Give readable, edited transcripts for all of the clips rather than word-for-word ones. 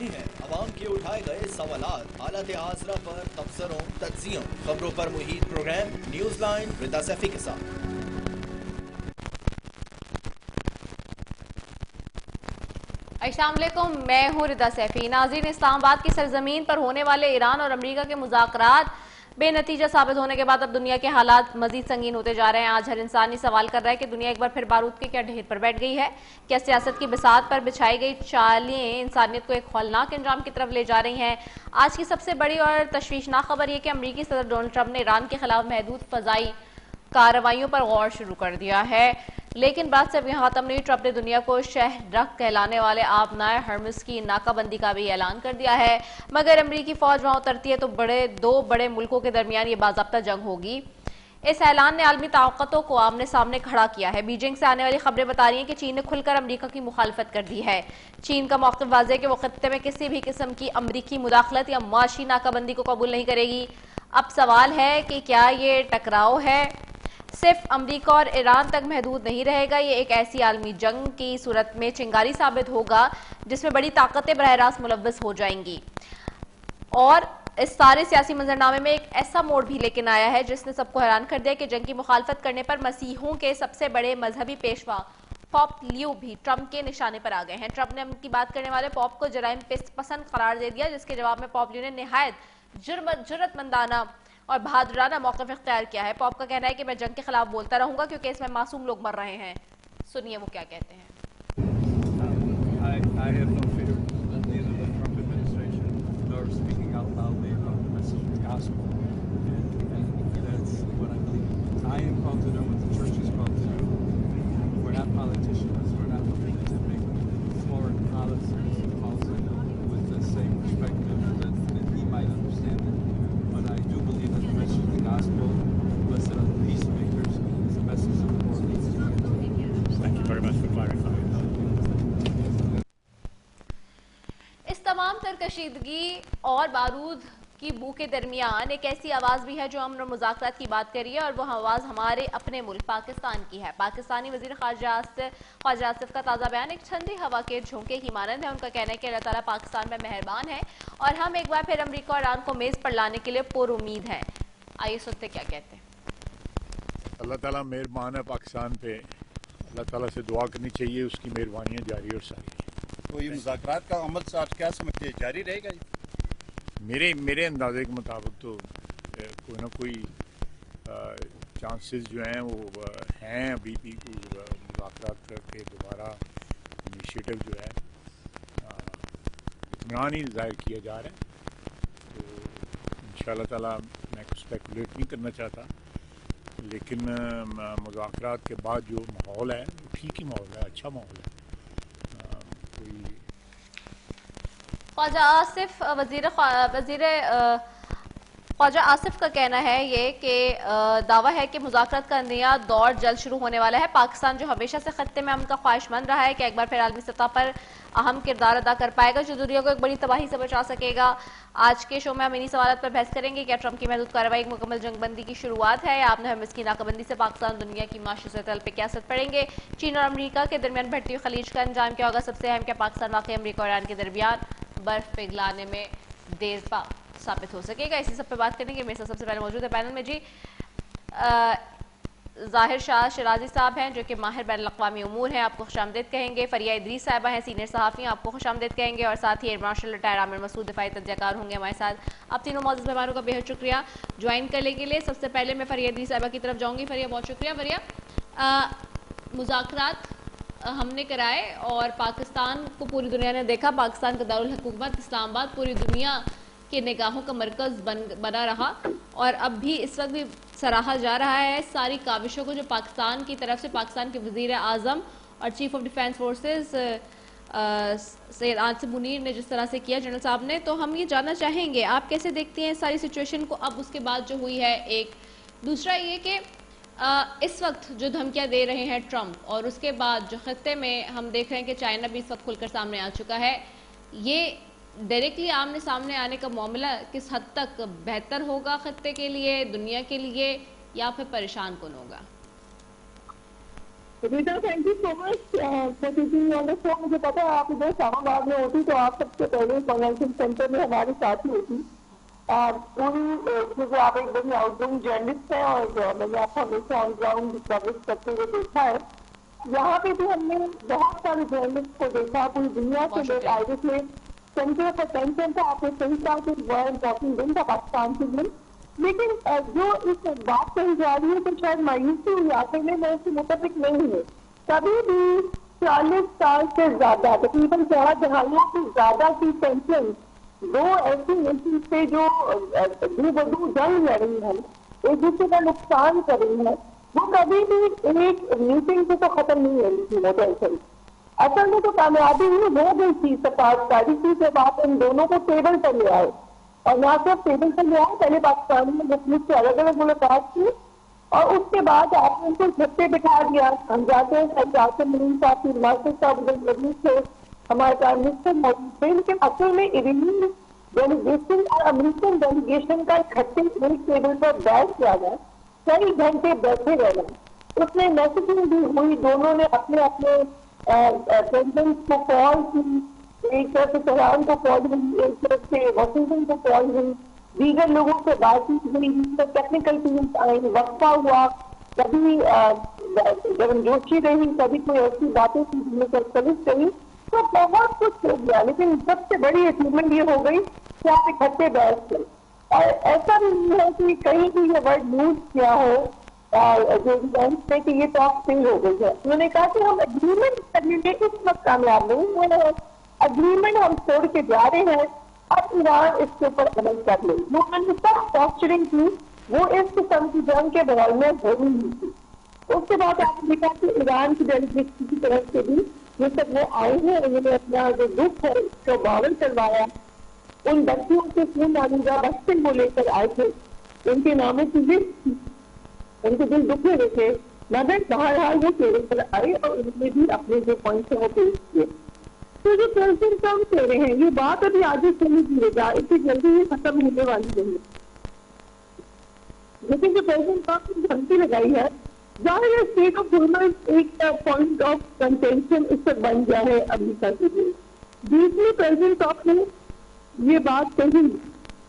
रहे हैं अवाम के उठाए गए सवालात, हालत आसरा पर तबसरों, तज्जियों, खबरों पर मुहित प्रोग्राम न्यूज लाइन रिदा सैफी के साथ। अस्सलाम वालेकुम, मैं हूँ रिदा सैफी। नाज़रीन, इस्लामाबाद की सरजमीन पर होने वाले ईरान और अमरीका के मुज़ाकरात बेनतीजा साबित होने के बाद अब दुनिया के हालात मजीद संगीन होते जा रहे हैं। आज हर इंसान ये सवाल कर रहा है कि दुनिया एक बार फिर बारूद के क्या ढेर पर बैठ गई है। क्या सियासत की बिसात पर बिछाई गई चालें इंसानियत को एक खौलनाक अंजाम की तरफ ले जा रही हैं। आज की सबसे बड़ी और तशवीशनाक खबर यह कि अमरीकी सदर डोनाल्ड ट्रंप ने ईरान के खिलाफ महदूद फजाई कार्रवाइयों पर गौर शुरू कर दिया है। लेकिन बात सिर्फ यहाँ खत्म नहीं। ट्रंप ने दुनिया को शहरक कहलाने वाले आबनाए हर्मस की नाकाबंदी का भी ऐलान कर दिया है। मगर अमरीकी फौज वहां उतरती है तो दो बड़े मुल्कों के दरमियान ये बाज़ाब्ता जंग होगी। इस ऐलान ने आलमी ताकतों को आमने सामने खड़ा किया है। बीजिंग से आने वाली खबरें बता रही हैं कि चीन ने खुलकर अमरीका की मुखालफत कर दी है। चीन का मौक़िफ़ वाज़ेह है कि वो खत्ते में किसी भी किस्म की अमरीकी मुदाखलत या माशी नाकाबंदी को कबूल नहीं करेगी। अब सवाल है कि क्या ये टकराव है सिर्फ अमरीका और ईरान तक महदूद नहीं रहेगा, ये एक ऐसी आलमी जंग की सूरत में चिंगारी साबित होगा जिसमें बड़ी ताकतें बरह रास्त मुलव्वस हो जाएंगी। और इस सारे सियासी मंजरनामे में एक ऐसा मोड़ भी लेकिन आया है जिसने सबको हैरान कर दिया कि जंग की मुखालफत करने पर मसीहों के सबसे बड़े मजहबी पेशवा पॉप लियो भी ट्रंप के निशाने पर आ गए हैं। ट्रंप ने उनकी बात करने वाले पॉप को जराइम पसंद करार दे दिया, जिसके जवाब में पॉप लियो ने निहायत जुर्रतमंदाना और बहादुराना मौक़िफ़ इख्तियार किया है। पॉप का कहना है कि मैं जंग के खिलाफ बोलता रहूंगा क्योंकि इसमें मासूम लोग मर रहे हैं। सुनिए वो क्या कहते हैं। तमाम तरकशीदगी और बारूद की बू के दरमियान एक ऐसी आवाज़ भी है जो अमन और मुज़ाकरात की बात कर रही है, और वह आवाज़ हमारे अपने मुल्क पाकिस्तान की है। पाकिस्तानी वज़ीर ख़ारिजा आसिफ का ताज़ा बयान एक ठंडी हवा के झोंके की मानंद है। उनका कहना है कि अल्लाह ताला पाकिस्तान में मेहरबान है और हम एक बार फिर अमरीका और ईरान को मेज़ पर लाने के लिए पुरुमीद हैं। आइए सुनते क्या कहते हैं। अल्लाह ताला मेहरबान है पाकिस्तान पे। अल्लाह ताला से दुआ करनी चाहिए, उसकी मेहरबानियाँ जारी और सारी। तो ये मुज़ाकरात का अमल से आप क्या समझते हैं, जारी रहेगा? मेरे अंदाजे के मुताबिक तो कोई ना कोई चांसेस जो हैं वो हैं। अभी भी मुज़ाकरात करके दोबारा इनिशिएटिव जो है इत्मीनान ही ज़ाहिर किया जा रहा है। तो इंशाअल्लाह ताला मैं कुछ स्पेकुलेट नहीं करना चाहता, लेकिन मुज़ाकरात के बाद जो माहौल है वो ठीक ही माहौल है, अच्छा माहौल है। ख्वाजा आसिफ का कहना है ये कि दावा है कि मुज़ाकरात का नया दौर जल्द शुरू होने वाला है। पाकिस्तान जो हमेशा से खत्ते में अमन का ख्वाहिशमंद रहा है कि एक बार फिर आलमी सतह पर अहम किरदार अदा कर पाएगा जो दुनिया को एक बड़ी तबाही से बचा सकेगा। आज के शो में हम इन्हीं सवालों पर बहस करेंगे। क्या ट्रंप की महदूद कार्रवाई एक मुकम्मल जंगबंदी की शुरुआत है, या आपने हर्मस की नाकाबंदी से पाकिस्तान दुनिया की माशी सतह पर क्या असर पड़ेंगे? चीन और अमरीका के दरमियान बढ़ती हुई खलीज का अंजाम क्या होगा? सबसे अहम, क्या पाकिस्तान वाकई अमरीका और ईरान के दरमियान बर्फ पिघलाने में देर पा साबित हो सकेगा? इसी सब पे बात करेंगे। मेरे साथ सबसे पहले मौजूद है पैनल में जी ज़ाहिर शाह शिराजी साहब हैं जो कि माहिर बैन अक़वामी उमूर हैं, आपको खुशामदीद कहेंगे। फरिया इदरीस साहिबा हैं, सीनियर सहाफ़ी, आपको खुशामदीद कहेंगे। और साथ ही air marshal retired Aamir Masood दिफाई तज्ज़ियाकार होंगे हमारे साथ। आप तीनों मौजूद मेहमानों का बेहद शुक्रिया ज्वाइन करने के लिए। सबसे पहले मैं फरिया इदरीस साहिबा की तरफ जाऊँगी। फरिया, बहुत शुक्रिया। फरिया, मुज़ाकरात हमने कराए और पाकिस्तान को पूरी दुनिया ने देखा। पाकिस्तान का दारुल हुकूमत इस्लामाबाद पूरी दुनिया के निगाहों का मरकज़ बना रहा, और अब भी इस वक्त भी सराहा जा रहा है सारी काविशों को जो पाकिस्तान की तरफ से पाकिस्तान के वज़ीर आज़म और chief of defence forces Syed Asif Munir ने जिस तरह से किया जनरल साहब ने। तो हम ये जानना चाहेंगे आप कैसे देखती हैं सारी सिचुएशन को अब उसके बाद जो हुई है। एक दूसरा ये कि इस वक्त जो धमकियां दे रहे हैं ट्रंप, और उसके बाद जो खत्ते में हम देख रहे हैं कि चाइना भी इस वक्त खुलकर सामने आ चुका है, ये डायरेक्टली आमने सामने आने का मामला किस हद तक बेहतर होगा खत्ते के लिए, दुनिया के लिए, या फिर परेशान कौन होगा? Rita, thank you so much for teaching on the show. मुझे पता है आप इधर इस्लामाबाद में होती तो आप सबसे पहले कन्वेंशन सेंटर में हमारे साथ ही होती। पूरी क्योंकि आप एक बड़ी आउटगोइंग जर्नलिस्ट हैं और मैंने आपको हमेशा ऑन ग्राउंड कवरेज करते हुए देखा है। यहाँ पे भी हमने बहुत सारे जर्नलिस्ट को देखा, पूरी दुनिया से लोग आए थे। सेंटर ऑफ अटेंशन था, आपने सही कहा कि बहुत इम्पोर्टेंट दिन था पाकिस्तान के लिए। लेकिन जो इस बात कही जा रही है तो शायद मायूसी हुई आते में मैं उससे मुतफिक नहीं हूँ। कभी भी 40 साल से ज्यादा, तकरीबन 4 दहाइयों से ज्यादा की टेंशन दो ऐसी नेशन से जो रूबरू जंग लड़ रही है, एक दूसरे का नुकसान कर रही है, वो कभी भी एक मीटिंग से तो खत्म नहीं होनी थी। वो टेंशन असल में तो कामयाबी ही हो गई थी सफारतकारी की जब आप इन दोनों को टेबल पर ले आए। और ना सिर्फ टेबल पर ले आए, पहले पाकिस्तान में मुस्लिम से अलग अलग मुलाकात की और उसके बाद आपने उनको छत पे बिठा दिया। हम जाते हैं जाते मरीन साहब की मास्टर साहब लगी थे, हमारे प्राइम मिनिस्टर मौजूद थे, लेकिन असल में इरानी डेलीगेशन और अमेरिकन डेलीगेशन का इकट्ठे एक टेबल पर बैठ जाना, कई घंटे बैठे रहना, उसमें मैसेजिंग भी हुई। दोनों ने अपने अपने प्रेसिडेंट को कॉल की, एक तरफ से तेहरान को कॉल हुई, एक तरफ से वाशिंगटन को कॉल हुई, दीगर लोगों से बातचीत हुई, टेक्निकल टीम्स आई, वक्फा हुआ, कभी गर्मजोशी रही, कभी कोई ऐसी बातें थी जिनमें सर्विस रही, तो बहुत कुछ हो गया। लेकिन सबसे बड़ी अचीवमेंट ये हो गई कि आप इकट्ठे बैठ गए। और ऐसा भी नहीं है कि कहीं भी ये वर्ड यूज किया हो जो में कि ये टॉक फेल हो गई है। उन्होंने कहा कि हम एग्रीमेंट करने में इस वक्त कामयाब नहीं हुए हैं, एग्रीमेंट हम छोड़ के जा रहे हैं, अब ईरान इसके ऊपर अमल कर ले। जो उन्होंने सब पॉस्चरिंग की वो इस किस्म की जंग के माहौल में हो रही थी। उसके बाद आपने देखा कि ईरान की डेलीगेशन की तरफ से भी ये सब वो आए हैं, उन्होंने अपना जो दुख है उसको बावल करवाया। उन बच्चियों के खून आलूदा बच्चे को लेकर आए थे, उनके नामों की लिस्ट थी, उनके दिल दुखे हुए थे, मगर बहरहाल वो टेबल पर आए और उन्होंने भी अपने जो पॉइंट है वो पेश किए। तो जो प्रेसिडेंट ट्रम्प कह रहे हैं ये बात अभी आगे चली गिरेगा, इतनी जल्दी ये खत्म होने वाली नहीं है। लेकिन जो प्रेसिडेंट ट्रम्प ने धमकी लगाई है, जाहिर है स्टेट ऑफ ह्यूमन एक पॉइंट ऑफ कंटेंशन इस पर बन गया है अमेरिका के लिए। बीच में प्रेसिडेंट ट्रम्प ने ये बात कही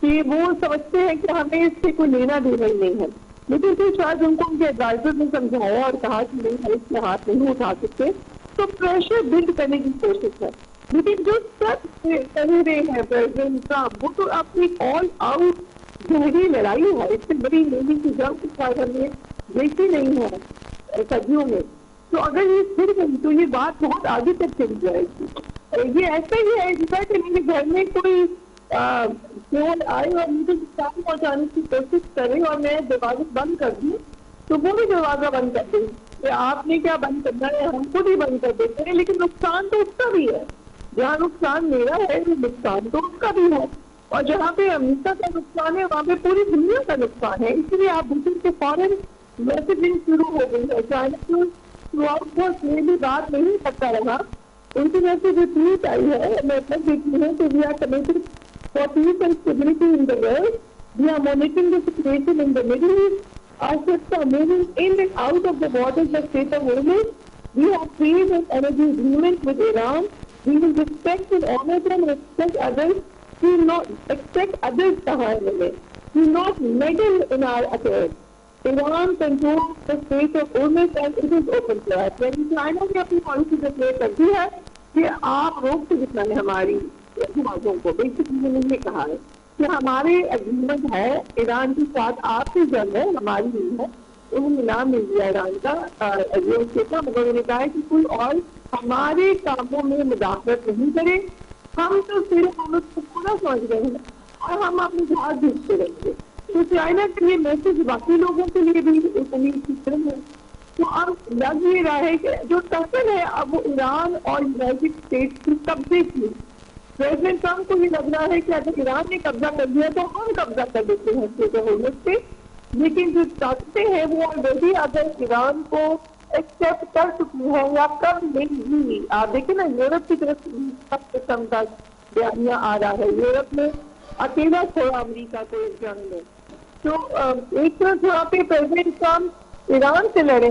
कि वो समझते हैं कि हमें इससे कोई लेना देना ही नहीं है, लेकिन फिर शायद उनको उनके एडवाइजर ने समझाया और कहा कि नहीं हम इसमें हाथ नहीं उठा सकते, तो प्रेशर बिल्ड करने की कोशिश है। लेकिन जो सब कह रहे हैं प्रेसिडेंट ट्रम्प, वो तो अपनी ऑल आउट गहरी लड़ाई है, इससे बड़ी नेवी की जंग के साथ हमने देखी नहीं है सदियों में। तो अगर ये फिर गई तो ये बात बहुत आगे तक चली जाएगी। ये ऐसा ही है जैसा कि मेरे घर में कोई चोर आए और मुझे नुकसान पहुंचाने की कोशिश करे और मैं दरवाजा बंद कर दूं, तो वो भी दरवाजा बंद कर दे। आपने क्या बंद करना है, हम खुद ही बंद कर देते हैं, लेकिन नुकसान तो उसका भी है। जहाँ नुकसान मेरा है वो नुकसान तो उसका भी है, और जहाँ पे अमेरिका का नुकसान है वहाँ पे पूरी दुनिया का नुकसान है। इसलिए आप बुकिंग के फौरन मैसेजिंग शुरू हो गई है। चाइना तो थ्रू में भी बात नहीं करता रहा, उनकी वैसे जो ट्वीट आई है मैं तक देखी हूँ कि we are committed for peace and stability in the world, we are monitoring the situation in the middle east, our ships are moving in and out of the borders of the state of Hormuz. We have trade and energy agreement with Iran. We will respect and honor them and respect others. We will not expect others to harm them. We will not meddle in our affairs. Iran controls the state of Hormuz and it is open to us. When China ने अपनी policy declare कर दी है कि आप रोक से जितना है हमारी जहाजों को, बेसिकली उन्होंने ये कहा है कि हमारे एग्रीमेंट है ईरान के साथ, आपकी जंग है हमारी नहीं है। उन्होंने नाम मिल दिया ईरान का एग्रीमेंट का, मगर उन्होंने कहा है कि कोई और हमारे कामों में मुदाखलत नहीं करे, हम तो सिर्फ हम उसको पूरा समझ रहे हैं और हम अपने जहाज भेजते रहेंगे। तो चाइना के लिए मैसेज बाकी लोगों के लिए भी इतनी फिक्र है। तो अब लग ये रहा है कि जो टक्कर है अब वो ईरान और यूनाइटेड स्टेट्स की कब्जे की। प्रेसिडेंट ट्रम्प को ये लग रहा है कि अगर ईरान ने कब्जा कर दिया तो हम कब्जा कर देते हैं स्टेट ऑफ होर्मुज़ पे, लेकिन जो ताकतें हैं वो ऑलरेडी अगर ईरान को एक्सेप्ट कर चुकी है या कर लेंगी। आप देखिए ना यूरोप की तरफ सब किस्म का बयानिया आ रहा है, यूरोप में अकेला छोड़ा अमेरिका को इस जंग में। तो एक तरफ यहाँ पे प्रेसिडेंट ट्रम्प ईरान से लड़े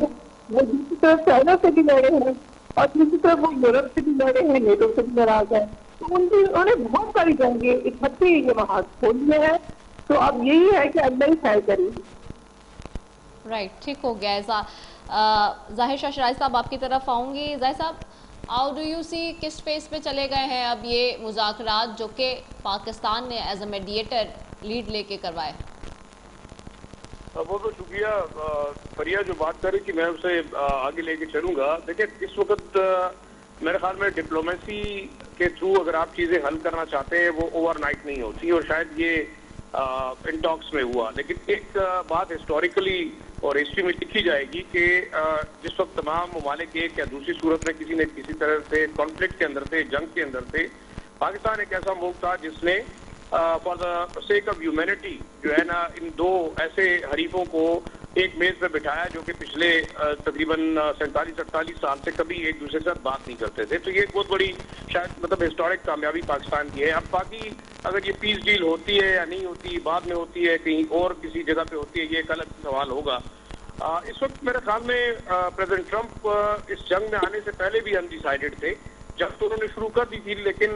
वो दूसरी तरफ चाइना से भी लड़े हैं और दूसरी तरफ वो यूरोप से भी लड़े हैं, नेटो से भी नाराज है। तो उन्होंने बहुत सारी जंगे इकट्ठे ये वहां खोल दिए हैं। तो अब यही है कि अल्लाह ही खैर करे। राइट, ठीक हो गया। जाहिर शाह शराइज साहब आपकी तरफ आऊंगी। जाहिर साहब, हाउ डू यू सी, किस फेज पे चले गए हैं अब ये मुज़ाकरात जो कि पाकिस्तान ने एज अ मीडिएटर लीड लेके करवाए? बहुत बहुत शुक्रिया फरिया जो बात कर रही थी, मैं उसे आगे लेके चलूंगा। देखिए, इस वक्त मेरे ख्याल में डिप्लोमेसी के थ्रू अगर आप चीजें हल करना चाहते हैं वो ओवरनाइट नहीं होती, और शायद ये इन टॉक्स में हुआ। लेकिन एक बात हिस्टोरिकली और हिस्ट्री में लिखी जाएगी कि जिस वक्त तमाम ममालिक एक या दूसरी सूरत में किसी न किसी तरह से कॉन्फ्लिक्ट के अंदर थे, जंग के अंदर थे, पाकिस्तान एक ऐसा मुल्क था जिसने for the sake of humanity जो है ना, इन दो ऐसे हरीफों को एक मेज पे बिठाया जो कि पिछले तकरीबन 47-48 साल से कभी एक दूसरे के साथ बात नहीं करते थे। तो ये एक बहुत बड़ी शायद मतलब हिस्टोरिक कामयाबी पाकिस्तान की है। अब बाकी अगर ये पीस डील होती है या नहीं होती, बाद में होती है, कहीं और किसी जगह पे होती है, ये एक अलग सवाल होगा। इस वक्त मेरे ख्याल में प्रेसिडेंट ट्रंप इस जंग में आने से पहले भी अनडिसाइडेड थे। जंग तो उन्होंने शुरू कर दी थी, लेकिन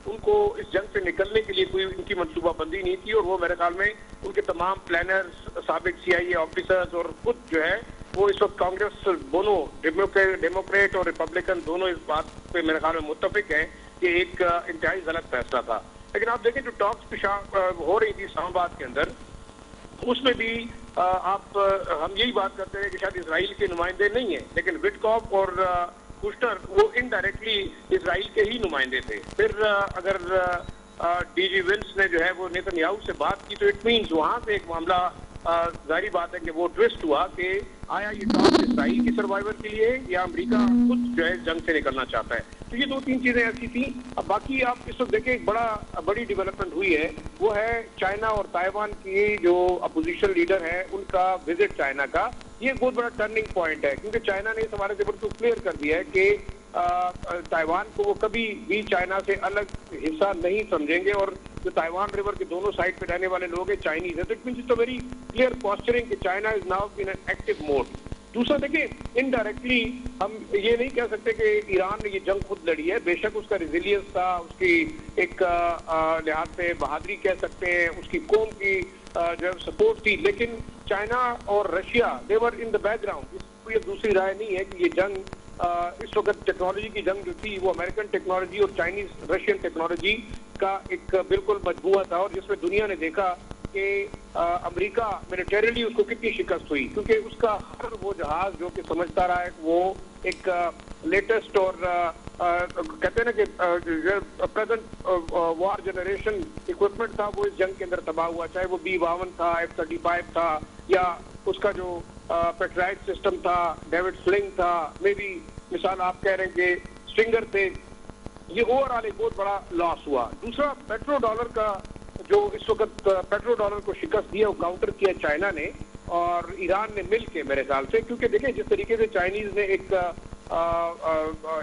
उनको इस जंग से निकलने के लिए कोई उनकी मनसूबाबंदी नहीं थी, और वो मेरे ख्याल में उनके तमाम प्लानर्स, साबिक CIA ऑफिसर्स और खुद जो है वो इस वक्त कांग्रेस, दोनों डेमोक्रेट और रिपब्लिकन दोनों इस बात पे मेरे ख्याल में मुत्तफिक हैं कि एक इंतहाई गलत फैसला था। लेकिन आप देखें जो टॉक्स हो रही थी इस्लामाबाद के अंदर, उसमें भी हम यही बात करते हैं कि शायद इसराइल के नुमाइंदे नहीं है, लेकिन विटकॉफ और कुश्तर वो इनडायरेक्टली इसराइल के ही नुमाइंदे थे। फिर अगर DG विंस ने जो है वो नेतन्याहू से बात की, तो इट मीन्स वहां से एक मामला जाहिर बात है कि वो ट्विस्ट हुआ कि आया ये टॉक इसराइल की सर्वाइवल के लिए या अमेरिका खुद जो है जंग से निकलना चाहता है। तो ये दो तीन चीजें ऐसी थी। अब बाकी आप इस वक्त देखें, एक बड़ी डेवलपमेंट हुई है, वो है चाइना और ताइवान की जो अपोजिशन लीडर है उनका विजिट चाइना का। ये बहुत बड़ा टर्निंग पॉइंट है, क्योंकि चाइना ने इस हमारे जबर को क्लियर कर दिया है कि ताइवान को वो कभी भी चाइना से अलग हिस्सा नहीं समझेंगे, और जो ताइवान रिवर के दोनों साइड पे रहने वाले लोग हैं चाइनीज है। तो it means it's a very clear posturing कि China is now in an active mode. दूसरा देखिए, इनडायरेक्टली हम ये नहीं कह सकते कि ईरान ने ये जंग खुद लड़ी है। बेशक उसका रिजिलियंस था, उसकी एक लिहाज से बहादुरी कह सकते हैं, उसकी कौम की जो है सपोर्ट थी, लेकिन चाइना और Russia they were in the background. इसको ये दूसरी राय नहीं है कि ये जंग इस वक्त टेक्नोलॉजी की जंग जो थी वो अमेरिकन टेक्नोलॉजी और चाइनीज रशियन टेक्नोलॉजी का एक बिल्कुल मजबूआ था, और जिसमें दुनिया ने देखा कि अमेरिका मिलिटरीली उसको कितनी शिकस्त हुई, क्योंकि उसका हर वो जहाज जो कि समझता रहा है वो एक लेटेस्ट और कहते हैं ना कि प्रेजेंट वॉर जनरेशन इक्विपमेंट था, वो इस जंग के अंदर तबाह हुआ। चाहे वो B-52 था, F-35 था, या उसका जो पेट्राइट सिस्टम था, डेविड स्लिंग था, मे बी मिसाल आप कह रहे हैं कि स्ट्रिंगर थे। ये ओवरऑल एक बहुत बड़ा लॉस हुआ। दूसरा, पेट्रो डॉलर का जो इस वक्त पेट्रो डॉलर को शिकस्त दिया, वो काउंटर किया चाइना ने और ईरान ने मिल के मेरे ख्याल से, क्योंकि देखिए जिस तरीके से चाइनीज ने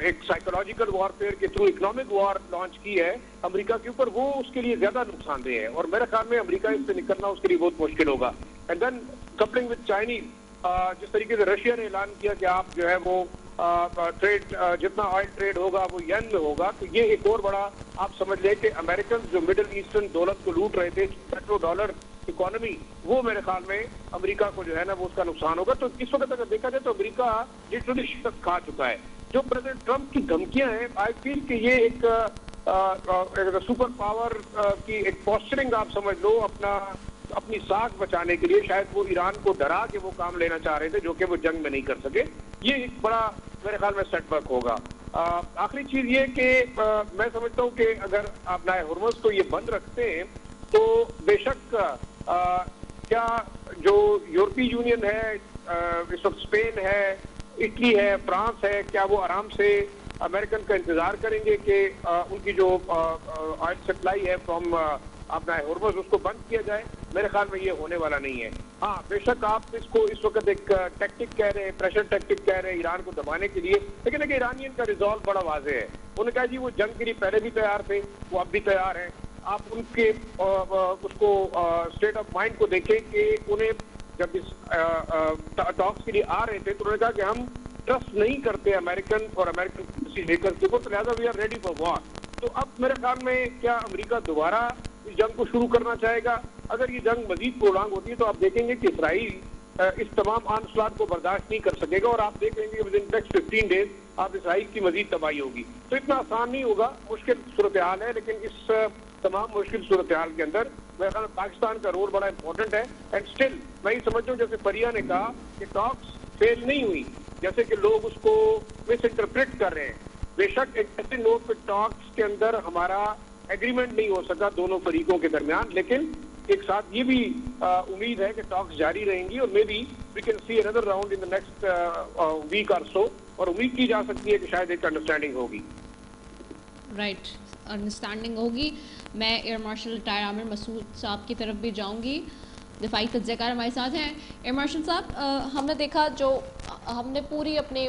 एक साइकोलॉजिकल वॉरफेयर के थ्रू इकोनॉमिक वॉर लॉन्च की है अमेरिका के ऊपर, वो उसके लिए ज्यादा नुकसानदेह है, और मेरे ख्याल में अमेरिका इससे निकलना उसके लिए बहुत मुश्किल होगा। And then coupling with Chinese, जिस तरीके से रशिया ने ऐलान किया कि आप जो है वो ट्रेड जितना ऑयल ट्रेड होगा वो येन में होगा, तो ये एक और बड़ा आप समझ लें कि अमेरिकन जो मिडिल ईस्टर्न दौलत को लूट रहे थे, पेट्रो डॉलर इकोनॉमी, वो मेरे ख्याल में अमेरिका को जो है ना वो उसका नुकसान होगा। तो इस वक्त अगर देखा जाए तो अमेरिका लिटरली शिकस्त खा चुका है। जो प्रेसिडेंट ट्रंप की धमकियां हैं, आई फील कि ये एक सुपर पावर की एक पोस्चरिंग आप समझ लो, अपनी साख बचाने के लिए शायद वो ईरान को डरा के वो काम लेना चाह रहे थे, जो कि वो जंग में नहीं कर सके। ये एक बड़ा मेरे ख्याल में सेटबैक होगा। आखिरी चीज ये कि मैं समझता हूँ कि अगर आप नाए हुर्मुज़ को ये बंद रखते हैं तो बेशक क्या जो यूरोपीय यूनियन है, इस वक्त स्पेन है, इटली है, फ्रांस है, क्या वो आराम से अमेरिकन का इंतजार करेंगे कि उनकी जो ऑयल सप्लाई है फ्रॉम अपना हुर्मुज़ उसको बंद किया जाए? मेरे ख्याल में ये होने वाला नहीं है। हाँ, बेशक आप इसको इस वक्त एक टैक्टिक कह रहे हैं, प्रेशर टैक्टिक कह रहे हैं ईरान को दबाने के लिए, लेकिन देखिए ईरानियन का रिजॉल्व बड़ा वाज़ेह है। उन्होंने कहा जी वो जंग के लिए पहले भी तैयार थे, वो अब भी तैयार हैं। आप उनके उसको स्टेट ऑफ माइंड को देखें कि उन्हें जब इस टॉक्स के लिए आ रहे थे तो उन्होंने कहा कि हम ट्रस्ट नहीं करते अमेरिकन और अमेरिकन पॉलिसी लेकर के, तो लिहाजा we are ready for war. तो अब मेरे ख्याल में क्या अमेरिका दोबारा इस जंग को शुरू करना चाहेगा? अगर ये जंग मजीद प्रोलॉन्ग होती है तो आप देखेंगे कि इसराइल इस तमाम ऑनस्लॉट को बर्दाश्त नहीं कर सकेगा और आप देख लेंगे कि विद इन नेक्स्ट 15 डेज आप इसराइल की मजीद तबाही होगी। तो इतना आसान नहीं होगा, मुश्किल सूरत हाल है, लेकिन इस तमाम मुश्किल सूरत हाल के अंदर मेरे ख्याल में पाकिस्तान का रोल बड़ा इंपॉर्टेंट है। एंड स्टिल मैं ये समझता हूँ, जैसे फरिया ने कहा कि टॉक्स फेल नहीं हुई, जैसे कि लोग उसको मिस इंटरप्रेट कर रहे हैं। बेशक एक ऐसे नोट पे टॉक्स के अंदर हमारा एग्रीमेंट नहीं हो सका दोनों फरीकों के दरमियान, लेकिन एक साथ ये भी उम्मीद है कि टॉक्स जारी रहेंगी और maybe we can see another round in the next week or so, और उम्मीद की जा सकती है कि शायद एक अंडरस्टैंडिंग होगी। राइट, अंडरस्टैंडिंग होगी। मैं air marshal retired Aamir Masood साहब की तरफ भी जाऊंगी, दिफाई तज्ज़ियाकार हमारे साथ हैं। एयर मार्शल साहब, हमने देखा जो हमने पूरी अपनी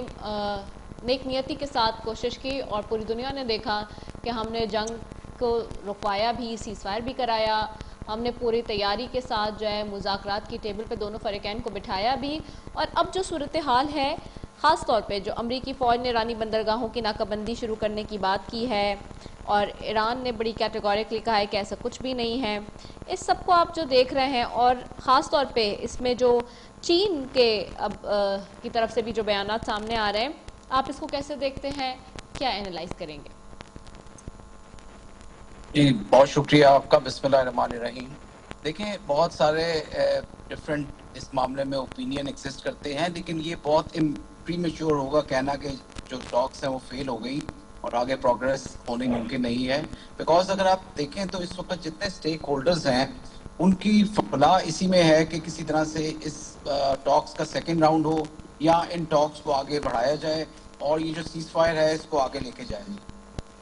नेक नियति के साथ कोशिश की और पूरी दुनिया ने देखा कि हमने जंग को रुकवाया भी, सीज़फायर भी कराया, हमने पूरी तैयारी के साथ जो है मुज़ाकरात की टेबल पे दोनों फ़रीक़ैन को बिठाया भी। और अब जो सूरत हाल है, ख़ास तौर पे जो अमरीकी फ़ौज ने ईरानी बंदरगाहों की नाकाबंदी शुरू करने की बात की है और ईरान ने बड़ी कैटेगोरिकली कहा है कि ऐसा कुछ भी नहीं है, इस सब को आप जो देख रहे हैं और ख़ास तौर पे इसमें जो चीन के अब की तरफ से भी जो बयानात सामने आ रहे हैं, आप इसको कैसे देखते हैं, क्या एनालाइज करेंगे? जी, बहुत शुक्रिया आपका। बिस्मिल्लाहिर्रहमानिर्रहीम। देखें, बहुत सारे डिफरेंट इस मामले में ओपिनियन एग्जिस्ट करते हैं, लेकिन ये बहुत प्रीमेच्योर होगा कहना कि जो टॉक्स हैं वो फेल हो गई और आगे प्रोग्रेस होनी मुमकिन नहीं है। बिकॉज अगर आप देखें तो इस वक्त जितने स्टेक होल्डर्स हैं उनकी फलाह इसी में है कि किसी तरह से इस टॉक्स का सेकेंड राउंड हो या इन टॉक्स को आगे बढ़ाया जाए और ये जो सीज फायर है इसको आगे लेके जाए।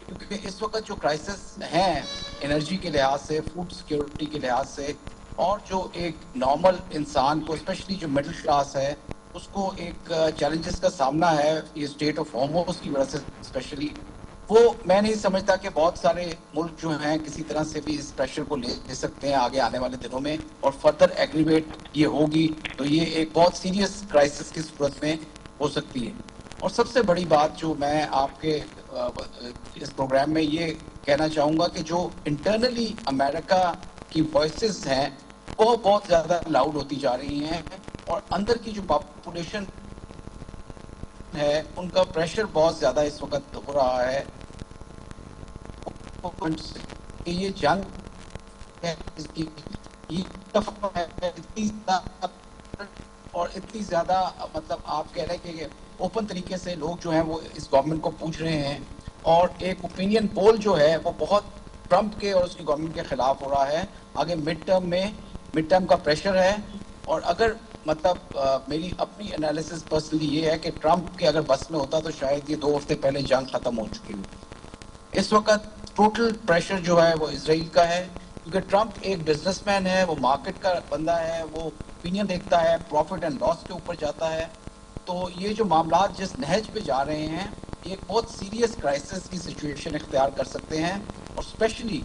क्योंकि इस वक्त जो क्राइसिस हैं एनर्जी के लिहाज से, फूड सिक्योरिटी के लिहाज से, और जो एक नॉर्मल इंसान को, स्पेशली जो मिडिल क्लास है, उसको एक चैलेंजेस का सामना है ये स्टेट ऑफ होमोस की वजह से स्पेशली, वो मैं नहीं समझता कि बहुत सारे मुल्क जो हैं किसी तरह से भी इस प्रेशर को ले सकते हैं आगे आने वाले दिनों में, और फर्दर एग्रीवेट ये होगी तो ये एक बहुत सीरियस क्राइसिस की सूरत में हो सकती है। और सबसे बड़ी बात जो मैं आपके इस प्रोग्राम में ये कहना चाहूँगा कि जो इंटरनली अमेरिका की वॉइसेस हैं वो बहुत ज़्यादा लाउड होती जा रही हैं और अंदर की जो पॉपुलेशन है उनका प्रेशर बहुत ज़्यादा इस वक्त हो रहा है कि ये जंग है, इसकी और इतनी ज़्यादा मतलब आप कह रहे हैं कि ओपन तरीके से लोग जो हैं वो इस गवर्नमेंट को पूछ रहे हैं, और एक ओपिनियन पोल जो है वो बहुत ट्रंप के और उसकी गवर्नमेंट के खिलाफ हो रहा है। आगे मिड टर्म का प्रेशर है, और अगर मतलब मेरी अपनी एनालिसिस पर्सनली ये है कि ट्रंप के अगर बस में होता तो शायद ये 2 हफ्ते पहले जंग खत्म हो चुकी हुई। इस वक्त टोटल प्रेशर जो है वो इजराइल का है, क्योंकि ट्रंप एक बिजनेसमैन है, वो मार्केट का बंदा है, वो ओपिनियन देखता है, प्रॉफिट एंड लॉस के ऊपर जाता है। तो ये जो मामला जिस नहज पे जा रहे हैं ये एक बहुत सीरियस क्राइसिस की सिचुएशन इख्तियार कर सकते हैं। और स्पेशली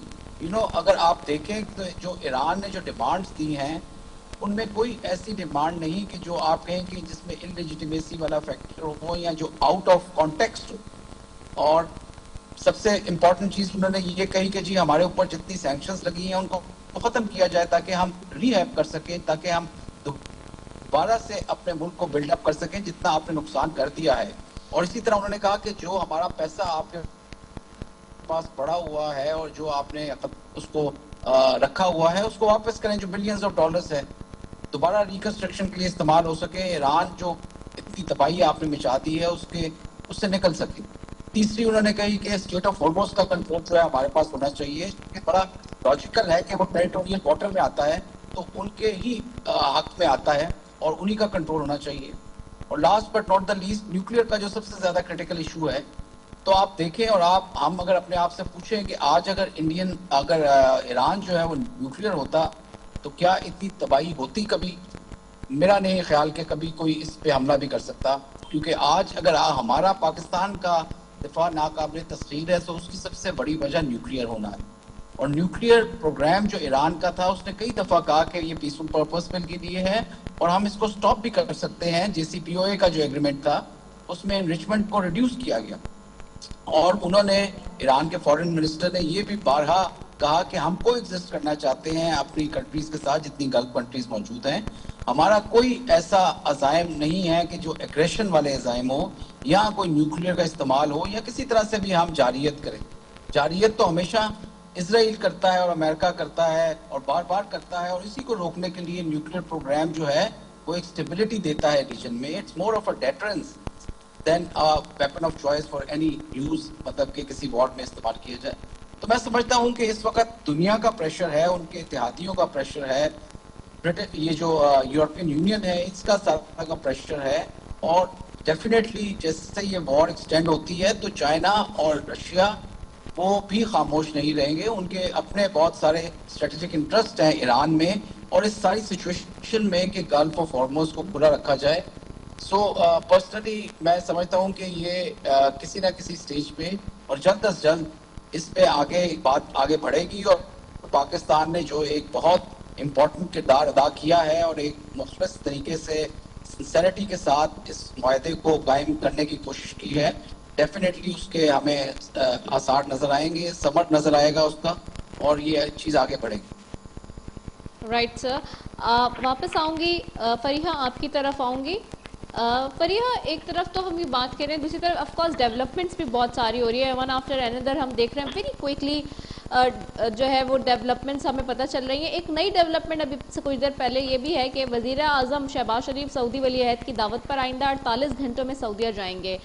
अगर आप देखें तो जो ईरान ने जो डिमांड्स दी हैं उनमें कोई ऐसी डिमांड नहीं कि जो आप कहें कि जिसमें इनलेजिटिमेसी वाला फैक्टर हो या जो आउट ऑफ कॉन्टेक्स्ट हो। और सबसे इम्पॉर्टेंट चीज़ उन्होंने ये कही कि जी हमारे ऊपर जितनी सैंक्शंस लगी हैं उनको ख़त्म किया जाए ताकि हम रीहैब कर सकें, ताकि हम दोबारा से अपने मुल्क को बिल्डअप कर सकें जितना आपने नुकसान कर दिया है। और इसी तरह उन्होंने कहा कि जो हमारा पैसा आपके पास पड़ा हुआ है और जो आपने उसको रखा हुआ है उसको वापस करें, जो बिलियंस ऑफ डॉलर्स है दोबारा रिकंस्ट्रक्शन के लिए इस्तेमाल हो सके, ईरान जो इतनी तबाही आपने मचा दी है उससे निकल सके। तीसरी उन्होंने कही कि स्टेट ऑफ होर्मुज़ का कंट्रोल जो है हमारे पास होना चाहिए, बड़ा लॉजिकल है कि वो टेरिटोरियल वाटर में आता है तो उनके ही हक में आता है और उन्हीं का कंट्रोल होना चाहिए। और last but not the least, nuclear का जो सबसे ज़्यादा क्रिटिकल इशू है, तो आप देखें और हम अगर अपने आप से पूछें कि आज अगर ईरान जो है वो न्यूक्लियर होता तो क्या इतनी तबाही होती कभी? मेरा नहीं ख्याल कि कभी कोई इस पे हमला भी कर सकता, क्योंकि आज अगर हमारा पाकिस्तान का दिफा नाकाबिल तस्खीर है तो उसकी सबसे बड़ी वजह न्यूक्लियर होना है। और न्यूक्लियर प्रोग्राम जो ईरान का था उसने कई दफा कहा कि ये पीसफुल पर्पस के लिए है और हम इसको स्टॉप भी कर सकते हैं। JCPOA का जो एग्रीमेंट था उसमें एनरिचमेंट को रिड्यूस किया गया और उन्होंने, ईरान के फॉरेन मिनिस्टर ने ये भी बारहा कहा कि हम को एग्जिस्ट करना चाहते हैं अपनी कंट्रीज के साथ जितनी गल्फ कंट्रीज मौजूद हैं। हमारा कोई ऐसा अज़ाइम नहीं है कि जो एग्रेशन वाले अज़ाइम हो या कोई न्यूक्लियर का इस्तेमाल हो या किसी तरह से भी हम जारियत करें। जारियत तो हमेशा इसराइल करता है और अमेरिका करता है और बार बार करता है और इसी को रोकने के लिए न्यूक्लियर प्रोग्राम जो है वो एक स्टेबिलिटी देता है रीजन में। It's more of a deterrence than a weapon of choice for any use, मतलब कि किसी वॉर में इस्तेमाल किया जाए। तो मैं समझता हूं कि इस वक्त दुनिया का प्रेशर है, उनके इत्तेहादियों का प्रेशर है, ये जो यूरोपियन यूनियन है इसका ज्यादा का प्रेशर है और डेफिनेटली जैसे ये वॉर एक्सटेंड होती है तो चाइना और रशिया वो भी खामोश नहीं रहेंगे। उनके अपने बहुत सारे स्ट्रेटेजिक इंटरेस्ट हैं ईरान में और इस सारी सिचुएशन में कि गल्फ ऑफ हॉर्मुज़ को खुला रखा जाए। सो पर्सनली मैं समझता हूं कि ये किसी ना किसी स्टेज पे और जल्द अज जल्द इस पे बात आगे बढ़ेगी और पाकिस्तान ने जो एक बहुत इम्पोर्टेंट किरदार अदा किया है और एक मुखलिस तरीके से सिंसेरिटी के साथ इस मुआहदे को कायम करने की कोशिश की है, डेफिनेटली उसके हमें आसार नजर आएंगे, समर नजर आएगा उसका और ये चीज़ आगे बढ़ेगी। राइट सर, वापस आऊँगी फरीहा, आपकी तरफ आऊँगी। फरीहा, एक तरफ तो हम ये बात कर रहे हैं, दूसरी तरफ ऑफ कोर्स डेवलपमेंट्स भी बहुत सारी हो रही है, वन आफ्टर अनदर हम देख रहे हैं वेरी क्विकली जो है वो डेवलपमेंट्स हमें पता चल रही है। एक नई डेवलपमेंट अभी से कुछ देर पहले ये भी है कि वज़ीर आज़म शहबाज शरीफ सऊदी वली अहद की दावत पर आइंदा 48 घंटों में सऊदीया जाएंगे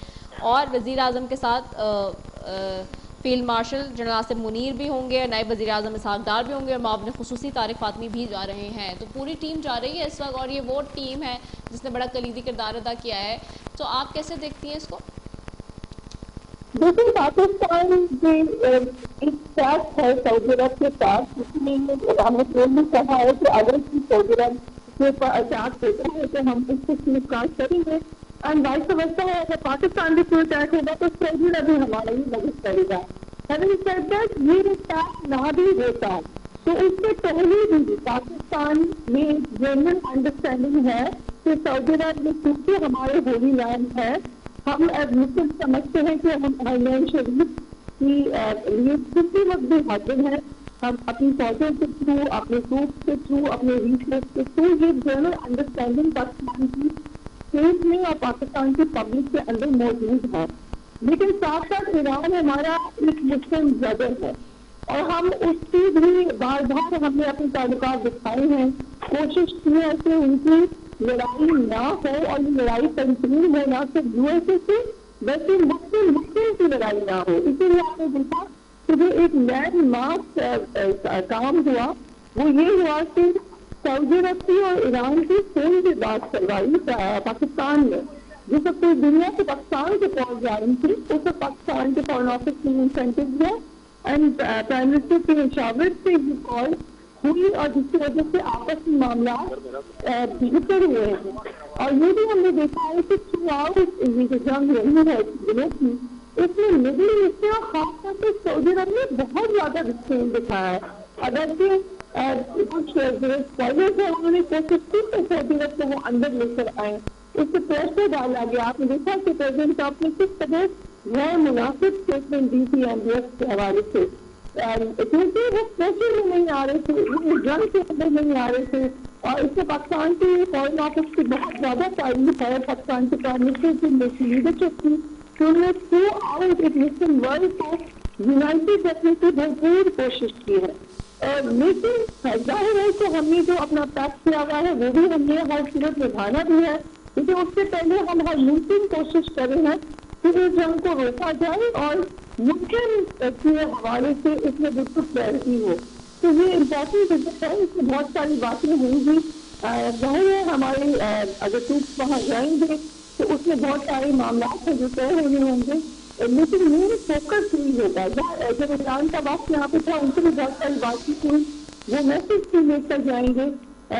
और वज़ीर आज़म के साथ field marshal general Asim Munir भी होंगे, नायब वज़ीर आज़म इसहाक डार भी होंगे और मुआविन खुसूसी तारिक फातमी भी जा रहे हैं। तो पूरी टीम जा रही है इस वक्त और ये वो टीम है जिसने बड़ा कलीदी किरदार अदा किया है। तो आप कैसे देखती हैं इसको? देखिए, पाकिस्तान एक साथ है सऊदी अरब के साथ, इसमें हमने भी कहा है कि अगर सऊदी अरब के अटैक होता है तो हम उसको स्वीकार करेंगे एंड वाइस वर्सा है। अगर पाकिस्तान भी कोई अटैक होगा तो सऊदी अरब भी हमारा ही मदद करेगा। Having said that, ये अटैक ना भी होता तो उससे पहले भी पाकिस्तान में जनरल अंडरस्टैंडिंग है कि सऊदी अरब में क्योंकि हमारे होली लैंड है, हम मुस्लिम समझते हैं कि हम हरमैन शरीफ की लिए किसी वक्त भी हाजिर है। हम अपनी फौजों के थ्रू, अपने ट्रूप के थ्रू, अपने रिसोर्स के थ्रू ये जनरल अंडरस्टैंडिंग पाकिस्तान की स्टेट में और पाकिस्तान की पब्लिक के अंदर मौजूद है। लेकिन साथ साथ ईरान हमारा एक मुस्लिम ब्रदर है और हम उसकी भी बार बार हमने अपने ताल्लुकात दिखाए हैं, कोशिश की है कि उनकी लड़ाई ना हो और ये लड़ाई कंटिन्यू हो, ना सिर्फ यूएसए से बल्कि मुस्लिम की लड़ाई ना हो। इसीलिए आपने देखा कि जो एक लैंडमार्क काम हुआ वो ये हुआ कि सऊदी अरब की और ईरान की सेम की बात करवाई पाकिस्तान में, जिस पूरी दुनिया से पाकिस्तान के पहुंच जा रही थी उस पाकिस्तान के फॉरेन ऑफिस की इंसेंटिव है एंड प्राइम मिनिस्टर के इशारे से ये कॉल हुई और जिसकी वजह से आपस में मामला बिगड़ हुए हैं। और ये भी हमने देखा है कि थ्रू आउट ये जो जंग रही है दिनों की, इसमें मिडिल ईस्ट और खासतौर पर सऊदी अरब ने बहुत ज्यादा रिस्ट्रेन दिखाया है। अगर कि कुछ स्पॉयलर्स है उन्होंने कोशिश की तो सऊदी अरब को वो अंदर लेकर आए, उससे प्रेशर डाला गया। आपने देखा कि प्रेसिडेंट ट्रंप ने किस तरह गैर मुनासिब स्टेटमेंट दी थी एमबीएस के हवाले से, क्योंकि वो प्रेशर में नहीं आ रहे थे, वो जंग के अंदर नहीं आ रहे थे। और इससे पाकिस्तान की फॉरेन ऑफिस की बहुत ज्यादा तारीफ है, पाकिस्तान के प्राइम मिनिस्टर की लीडरशिप की, कि उन्होंने थ्रू आउट एक मुस्लिम वर्ल्ड को यूनाइटेड रखने की भरपूर कोशिश की है। लेकिन जाहिर है कि हमने जो अपना पैक्ट किया हुआ है वो भी हमने हर सूरत निभाना भी है, लेकिन उससे पहले हम हर मुमकिन कोशिश कर रहे हैं कि इस जंग को रोका जाए और मुस्लिम के हवाले से इसमें बिल्कुल क्लैरिटी हो। तो ये इम्पोर्टेंट विजिट है, इसमें बहुत सारी बातें होंगी। जाहिर है हमारे अगर ट्रूप्स वहाँ जाएंगे तो उसमें बहुत सारे मामला हैं जो तय होने होंगे, लेकिन मेन फोकस नहीं होगा। जब ईरान का वक्त यहाँ पे था उनसे भी बहुत सारी बातचीत हुई, वो मैसेज भी लेकर जाएंगे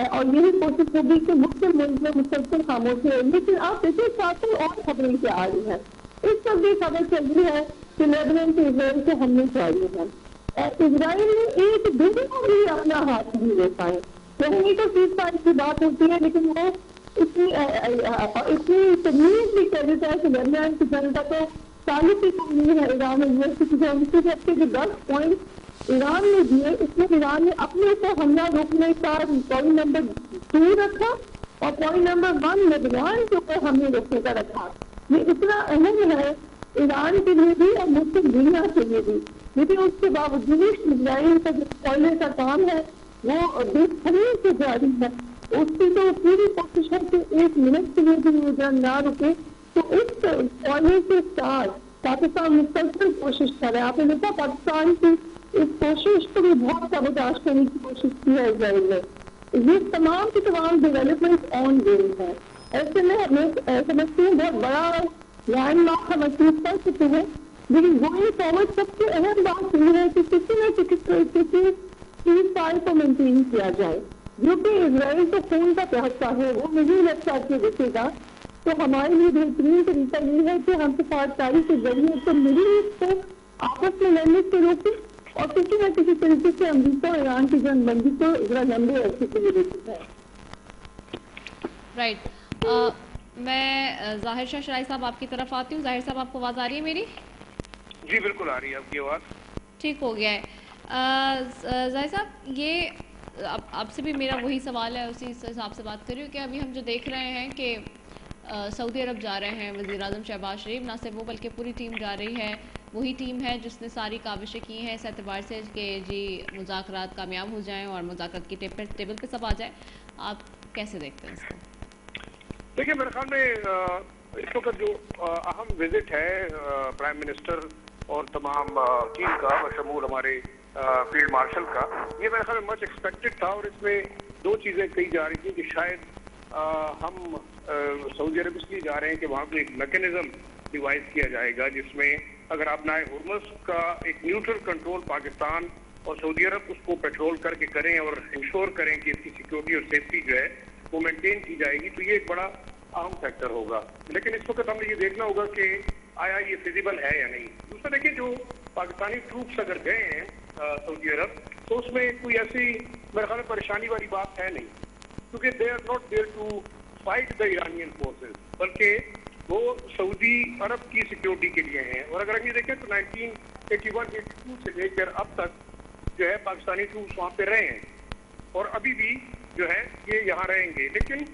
और यही कोशिश होगी कि मुस्लिम मुल्क में मुसलसल खामोशी है। लेकिन आप देखिए साथ ही और खबरें क्या आ रही है। इस वक्त भी खबर चल रही है कि लेबनान के इजराइल से हमले जारी है और इजराइल ने एक दिन को भी अपना हाथ नहीं ले पाए। कहीं तो 30 साल की बात होती है, लेकिन वो इतनी तमीज भी कर देता है कि दरमियान की जनता को चालीस ही नहीं है ईरान यूनिवर्सिटी के जो 10 पॉइंट ईरान ने दिए, इसमें ईरान ने अपने को हमला रोकने का पॉइंट नंबर 2 रखा और पॉइंट नंबर 1 लेबनान के ऊपर हमले रोकने का रखा। ये इतना अहम है ईरान के लिए भी और मुस्लिम दुनिया के लिए भी। लेकिन उसके बावजूद इजराइल का जो पहले का काम है वो बेहतरीन से जारी है। उसकी तो पूरी कोशिश है कि 1 मिनट के लिए भी वो जंग ना रुके। तो इस पॉइंट के साथ पाकिस्तान मुसलसल कोशिश कर रहा है। आपने देखा पाकिस्तान की इस कोशिश को भी बहुत साबोताज करने की कोशिश की है इजराइल ने। ये तमाम की तमाम डेवलपमेंट ऑन गोइंग है। ऐसे में हमें समझते हैं बहुत बड़ा लैंडमार्क हम अचीव कर चुके हैं, लेकिन गोइंग फॉरवर्ड सबसे अहम बात यह है कि किसी न किसी तरीके से सीज फायर को मेंटेन किया जाए। जो कि इजराइल तो खून का प्यासा है, वो नहीं लगता के देखेगा। तो हमारे लिए बेहतरीन तरीका ये है कि हम सिफारतकारी के जरिए तो मिडिल ईस्ट को आपस में लड़ने से रोकें और किसी न किसी तरीके से अमरीका और ईरान की जंगबंदी को जरा लंबे अरसे के लिए देखी है। राइट। मैं जाहिर शाह शराई साहब आपकी तरफ आती हूँ। जाहिर साहब, आपको आवाज़ आ रही है मेरी? जी बिल्कुल आ रही है आपकी आवाज़। ठीक हो गया है। जाहिर साहब, ये आपसे भी मेरा वही सवाल है, उसी हिसाब से बात कर रही हूँ कि अभी हम जो देख रहे हैं कि सऊदी अरब जा रहे हैं वज़ीर आज़म शहबाज शरीफ, ना सिर्फ वो बल्कि पूरी टीम जा रही है। वही टीम है जिसने सारी काविशें की हैं इस एतबार से कि जी मुज़ाकरात कामयाब हो जाएं और मुज़ाकरात की टेबल पे सब आ जाए। आप कैसे देखते हैं इसको? देखिए, मेरे ख्याल में इस वक्त जो अहम विजिट है प्राइम मिनिस्टर और तमाम टीम का बशमूल हमारे फील्ड मार्शल का, ये मेरे ख्याल में मच एक्सपेक्टेड था। और इसमें 2 चीज़ें कही जा रही थी कि शायद हम सऊदी अरब इसलिए जा रहे हैं कि वहाँ पर एक मैकेनिज्म डिवाइस किया जाएगा जिसमें अगर आप नाए हुर्मुज़ का एक न्यूट्रल कंट्रोल पाकिस्तान और सऊदी अरब उसको पेट्रोल करके करें और इंश्योर करें कि इसकी सिक्योरिटी और सेफ्टी जो है वो मेंटेन की जाएगी, तो ये एक बड़ा अहम फैक्टर होगा। लेकिन इस वक्त हमें ये देखना होगा कि आया ये फिजिबल है या नहीं। दूसरा देखिए, जो पाकिस्तानी ट्रूप्स अगर गए हैं सऊदी अरब, तो उसमें कोई ऐसी मेरे ख्याल में परेशानी वाली बात है नहीं, क्योंकि they are not there to fight the Iranian forces, बल्कि वो सऊदी अरब की सिक्योरिटी के लिए हैं। और अगर हम ये देखें तो 1981-82 से लेकर अब तक जो है पाकिस्तानी ट्रूप्स वहाँ पे रहे हैं और अभी भी जो है ये यहाँ रहेंगे। लेकिन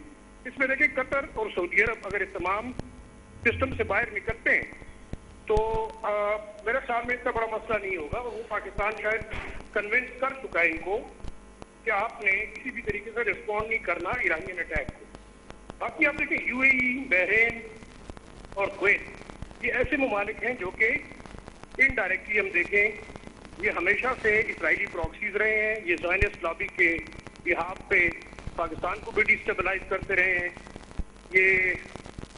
इसमें देखिए, कतर और सऊदी अरब अगर इस तमाम सिस्टम से बाहर निकलते हैं तो मेरे ख्याल में इतना बड़ा मसला नहीं होगा। वो पाकिस्तान शायद कन्विंस कर चुका है इनको कि आपने किसी भी तरीके से रिस्पॉन्ड नहीं करना ईरानियन अटैक को। बाकी आप देखें, यूएई, बहरीन और कुवैत, ये ऐसे ममालिक हैं जो कि इनडायरेक्टली हम देखें ये हमेशा से इसराइली प्रॉक्सीज रहे हैं। ये ज़ायनिस्ट लॉबी के बिहाफ पे पाकिस्तान को भी डिस्टेबलाइज करते रहे हैं। ये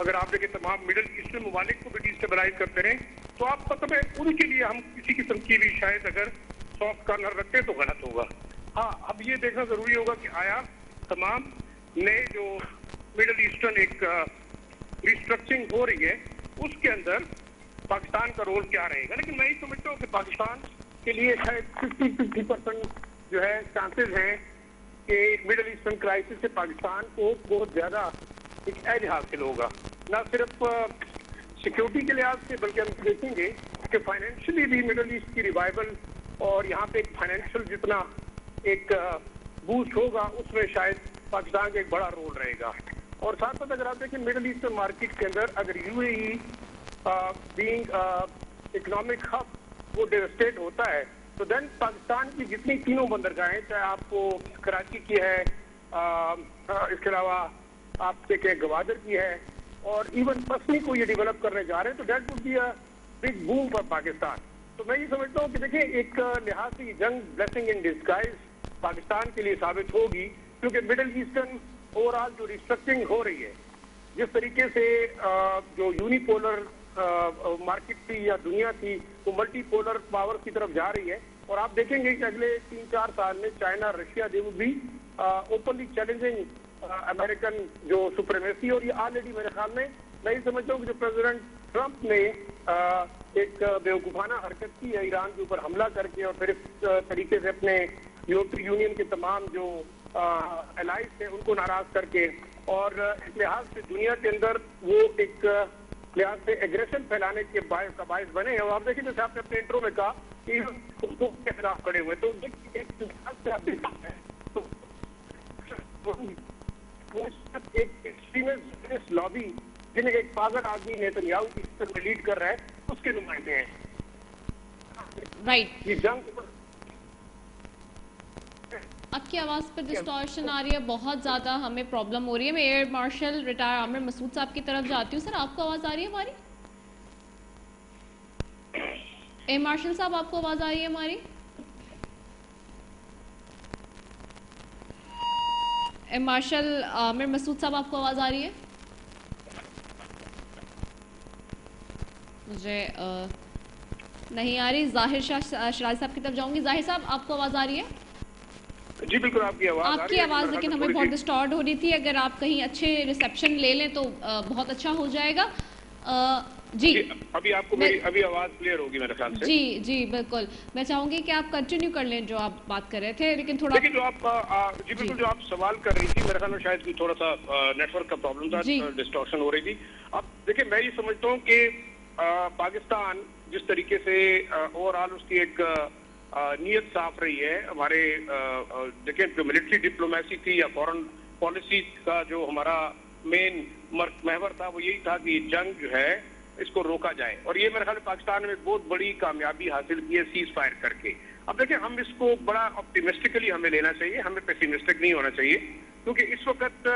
अगर आप देखें तमाम मिडिल ईस्टर्न ममालिक को भी डिस्टेबलाइज करते रहे, तो आप मतलब उनके लिए हम किसी किस्म की भी शायद अगर सॉफ्ट कॉर्नर रखते तो गलत होगा। हाँ, अब ये देखना जरूरी होगा कि आया तमाम नए जो मिडिल ईस्टर्न एक रिस्ट्रक्चरिंग हो रही है उसके अंदर पाकिस्तान का रोल क्या रहेगा। लेकिन मैं ये समझता हूँ कि पाकिस्तान के लिए शायद 50% जो है चांसेस हैं कि मिडिल ईस्टर्न क्राइसिस से पाकिस्तान को बहुत ज्यादा एक एज हासिल होगा, न सिर्फ सिक्योरिटी के लिहाज से बल्कि हम देखेंगे कि फाइनेंशियली भी मिडिल ईस्ट की रिवाइवल और यहाँ पे एक फाइनेंशियल जितना एक बूस्ट होगा उसमें शायद पाकिस्तान का एक बड़ा रोल रहेगा। और साथ साथ अगर आप देखें मिडिल ईस्टर्न मार्केट के अंदर अगर यूएई बीइंग इकोनॉमिक हब वो डेवस्टेट होता है तो देन पाकिस्तान की जितनी तीनों बंदरगाहें, चाहे आपको कराची की है, इसके अलावा आप देखें गवादर की है और इवन पसनी को ये डेवलप करने जा रहे हैं, तो that would be a big boom for Pakistan. तो मैं ये समझता हूँ कि देखिए, एक लिहाज से जंग ब्लेसिंग इन डिस्गाइज पाकिस्तान के लिए साबित होगी, क्योंकि मिडिल ईस्टर्न ओवरऑल जो रिस्ट्रक्चरिंग हो रही है, जिस तरीके से जो यूनिपोलर मार्केट थी या दुनिया थी वो मल्टीपोलर पावर की तरफ जा रही है। और आप देखेंगे कि अगले 3-4 साल में China, Russia, they will be openly challenging American जो सुप्रीमेसी। और ये ऑलरेडी मेरे ख्याल में मैं ये समझता हूँ कि जो प्रेसिडेंट ट्रंप ने एक बेवकूफाना हरकत की है ईरान के ऊपर हमला करके, और फिर इस तरीके से अपने यूरोपीय यूनियन के तमाम जो एलाइज थे उनको नाराज करके, और इस लिहाज से दुनिया के अंदर वो एक लिहाज से एग्रेशन फैलाने के बायस बने हैं। और आप देखिए जैसे आपने अपने इंट्रो में कहा कि उसको के खिलाफ खड़े हुए, तो एक लिहाज से आप देखा है तो एक एक्सट्रीमिस्ट लॉबी जिन्हें एक पागल आदमी नेतन्याहू इस तरह लीड कर रहा है उसके नुमाइंदे हैं। राइट, ये जंग आपकी आवाज़ पर डिस्टॉर्शन आ रही है, बहुत ज़्यादा हमें प्रॉब्लम हो रही है। मैं air marshal retired Aamir Masood साहब की तरफ जाती हूँ। सर, आपको आवाज़ आ रही है हमारी? एयर मार्शल साहब, आपको आवाज़ आ रही है हमारी? एयर मार्शल आमिर मसूद साहब, आपको आवाज़ आ रही है? मुझे नहीं आ रही। जाहिर शाह शराजी साहब की तरफ जाऊंगी। जाहिर साहब, आपको आवाज़ आ रही है? जी बिल्कुल, आपकी आवाज़ लेकिन हमें बहुत डिस्टॉर्ट हो रही थी। अगर आप कहीं अच्छे रिसेप्शन ले लें तो बहुत अच्छा हो जाएगा। जी, अभी आपको मेरी अभी आवाज़ क्लियर होगी मेरे ख्याल से। जी जी बिल्कुल, मैं चाहूंगी कि आप कंटिन्यू कर लें जो आप बात कर रहे थे, लेकिन थोड़ा जो आप जी बिल्कुल जो आप सवाल कर रही थी, मेरे ख्याल में शायद कोई थोड़ा सा नेटवर्क का प्रॉब्लम था, डिस्टॉर्शन हो रही थी। अब देखिए, मैं ये समझता हूँ कि पाकिस्तान जिस तरीके से ओवरऑल उसकी एक नीयत साफ रही है, हमारे देखिए जो मिलिट्री डिप्लोमेसी थी या फॉरेन पॉलिसी का जो हमारा मेन महवर था वो यही था कि जंग जो है इसको रोका जाए, और ये मेरे ख्याल में पाकिस्तान में बहुत बड़ी कामयाबी हासिल की है सीज फायर करके। अब देखिए, हम इसको बड़ा ऑप्टिमिस्टिकली हमें लेना चाहिए, हमें पेसिमिस्टिक नहीं होना चाहिए, क्योंकि इस वक्त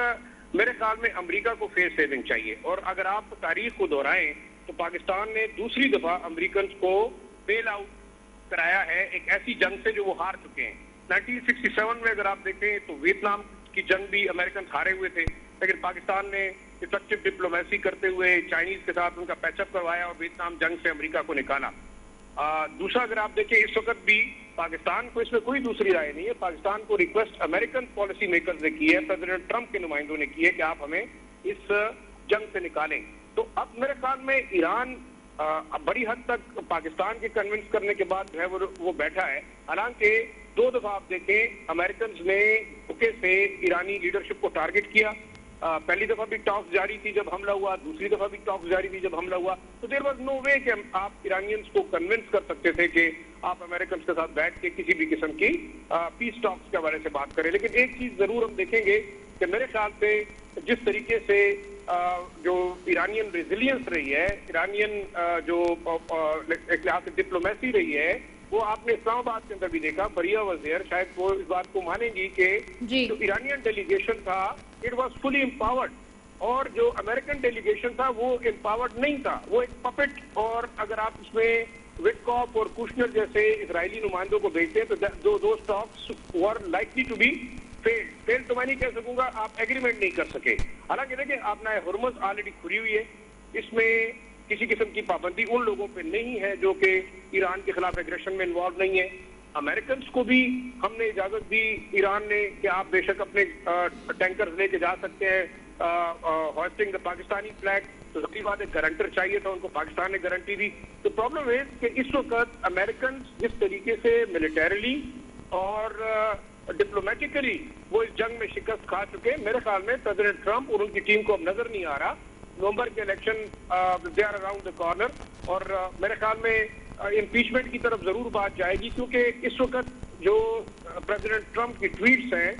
मेरे ख्याल में अमेरिका को फेस सेविंग चाहिए। और अगर आप तारीख को दोहराएं तो पाकिस्तान ने दूसरी दफा अमेरिकन को बेल आउट कराया है एक ऐसी जंग से जो वो हार चुके हैं। 1967 में अगर आप देखें तो वियतनाम की जंग भी अमेरिकन हारे हुए थे, लेकिन पाकिस्तान ने इफेक्टिव डिप्लोमेसी करते हुए चाइनीज के साथ उनका पैचअप करवाया और वियतनाम जंग से अमेरिका को निकाला। दूसरा, अगर आप देखें इस वक्त भी पाकिस्तान को इसमें कोई दूसरी राय नहीं है। पाकिस्तान को रिक्वेस्ट अमेरिकन पॉलिसी मेकर्स ने की है, प्रेसिडेंट ट्रंप के नुमाइंदों ने की है कि आप हमें इस जंग से निकालें। तो अब मेरे ख्याल में ईरान बड़ी हद तक पाकिस्तान के कन्विंस करने के बाद जो है वो बैठा है। हालांकि 2 दफा आप देखें अमेरिकन ने धोखे से ईरानी लीडरशिप को टारगेट किया। पहली दफा भी टॉक्स जारी थी जब हमला हुआ, दूसरी दफा भी टॉक्स जारी थी जब हमला हुआ। तो देयर वाज नो वे कि आप ईरानियंस को कन्विंस कर सकते थे कि आप अमेरिकन के साथ बैठ के किसी भी किस्म की पीस टॉक्स के बारे से बात करें। लेकिन एक चीज जरूर हम देखेंगे कि मेरे ख्याल से जिस तरीके से जो ईरानियन रेजिलियंस रही है, ईरानियन जो एक लिहाज से डिप्लोमेसी रही है, वो आपने इस्लामाबाद के अंदर भी देखा। फरिया वजीर शायद वो इस बात को मानेंगी कि जो ईरानियन डेलीगेशन था इट वाज फुली एम्पावर्ड, और जो अमेरिकन डेलीगेशन था वो एम्पावर्ड नहीं था, वो एक पपेट। और अगर आप इसमें विटकॉफ और कुशनर जैसे इजरायली नुमाइंदों को भेजते हैं तो दो talks were likely to be fail तो मैं नहीं कह सकूंगा, आप एग्रीमेंट नहीं कर सके। हालांकि देखिए, आपने हुर्मुज़ ऑलरेडी खुली हुई है, इसमें किसी किस्म की पाबंदी उन लोगों पे नहीं है जो कि ईरान के खिलाफ एग्रेशन में इन्वॉल्व नहीं है। अमेरिकन को भी हमने इजाजत दी ईरान ने कि आप बेशक अपने टैंकर्स लेके जा सकते हैं होस्टिंग द पाकिस्तानी फ्लैग। तो सबकी बात है, गारंटर चाहिए था, उनको पाकिस्तान ने गारंटी दी। तो प्रॉब्लम है कि इस वक्त अमेरिकन जिस तरीके से मिलिटरीली और डिप्लोमेटिकली वो इस जंग में शिकस्त खा चुके हैं, मेरे ख्याल में प्रेसिडेंट ट्रंप और उनकी टीम को अब नजर नहीं आ रहा। नवंबर के election they are around the corner, और मेरे ख्याल में इम्पीचमेंट की तरफ जरूर बात जाएगी, क्योंकि इस वक्त जो प्रेसिडेंट ट्रंप की ट्वीट्स हैं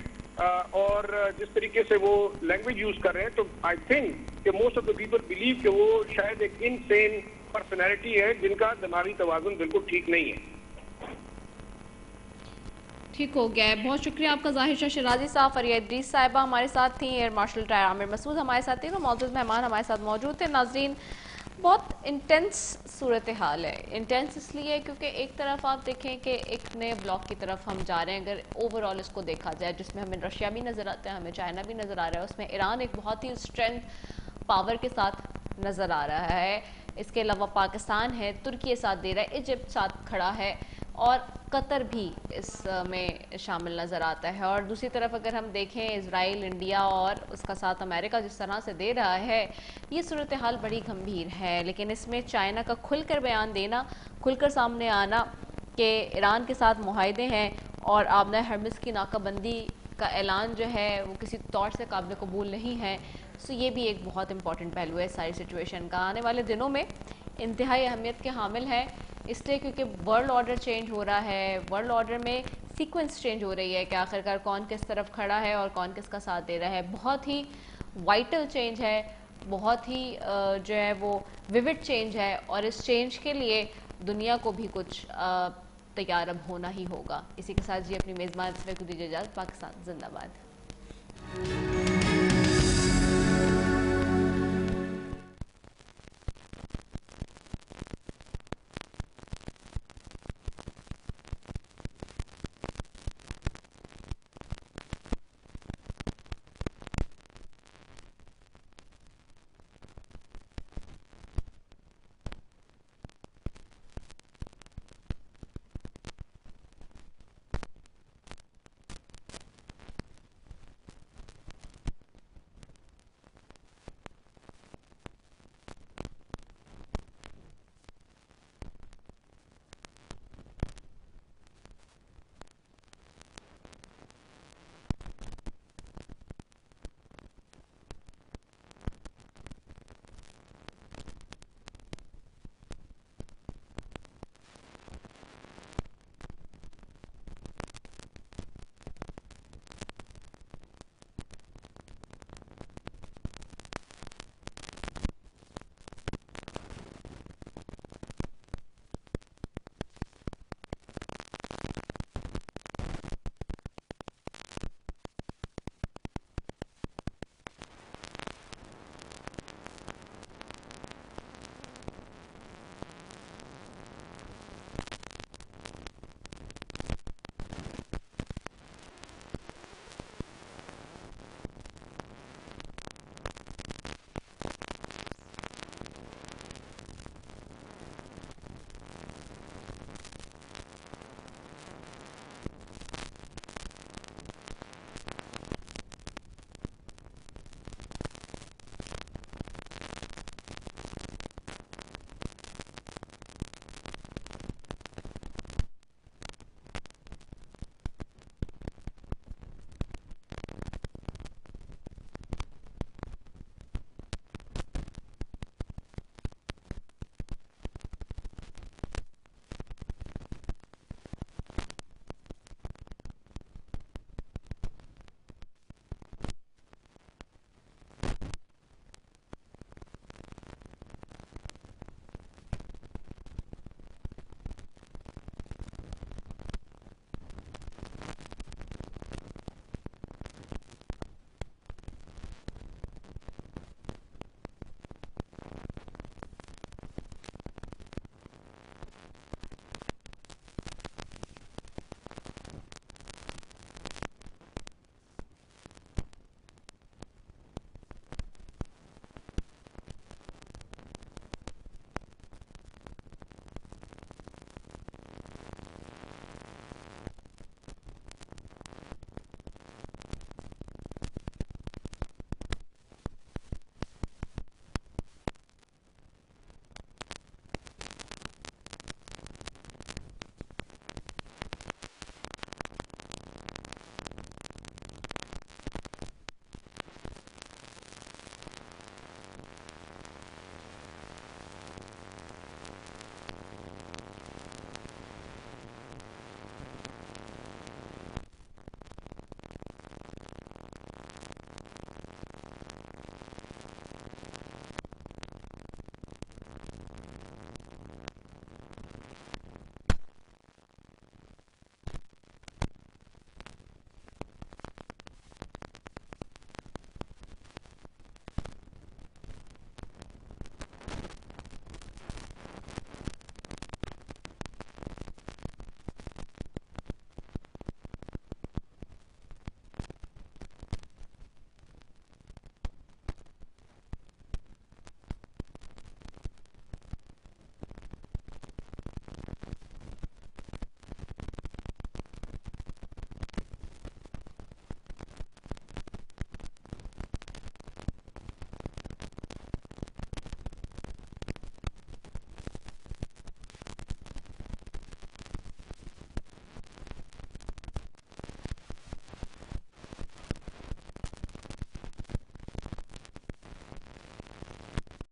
और जिस तरीके से वो लैंग्वेज यूज कर रहे हैं, तो आई थिंक कि most of the people believe कि वो शायद एक इनसेन पर्सनैलिटी है जिनका दिमागी तवाज़ुन बिल्कुल ठीक नहीं है। ठीक हो गया है, बहुत शुक्रिया आपका जाहिर शाह शराजी साहब। फरिया इद्रीस साहिबा हमारे साथ थी, air marshal retired Aamir Masood हमारे साथ थे, तो मौजूद मेहमान हमारे साथ मौजूद थे। नाजरीन, बहुत इंटेंस सूरत हाल है। इंटेंस इसलिए क्योंकि एक तरफ आप देखें कि एक नए ब्लॉक की तरफ हम जा रहे हैं, अगर ओवरऑल इसको देखा जाए, जिसमें हमें रशिया भी नज़र आता है, हमें चाइना भी नज़र आ रहा है, उसमें ईरान एक बहुत ही स्ट्रेंथ पावर के साथ नज़र आ रहा है। इसके अलावा पाकिस्तान है, तुर्की साथ दे रहा है, इजिप्ट साथ खड़ा है, और कतर भी इसमें शामिल नज़र आता है। और दूसरी तरफ अगर हम देखें इजराइल, इंडिया और उसका साथ अमेरिका जिस तरह से दे रहा है, ये सूरत हाल बड़ी गंभीर है। लेकिन इसमें चाइना का खुलकर बयान देना, खुलकर सामने आना कि ईरान के साथ मुआहदे हैं और आबना हर्मुज़ की नाकाबंदी का ऐलान जो है वो किसी तौर से काबिल कबूल नहीं है, सो ये भी एक बहुत इंपॉर्टेंट पहलू है सारी सिचुएशन का। आने वाले दिनों में इंतहाई अहमियत के हामिल है, इसलिए क्योंकि वर्ल्ड ऑर्डर चेंज हो रहा है, वर्ल्ड ऑर्डर में सीक्वेंस चेंज हो रही है कि आखिरकार कौन किस तरफ खड़ा है और कौन किसका साथ दे रहा है। बहुत ही वाइटल चेंज है, बहुत ही जो है वो विविड चेंज है, और इस चेंज के लिए दुनिया को भी कुछ तैयार अब होना ही होगा। इसी के साथ जी अपनी मेज़बान से दीजिए इजाज़त। पाकिस्तान जिंदाबाद।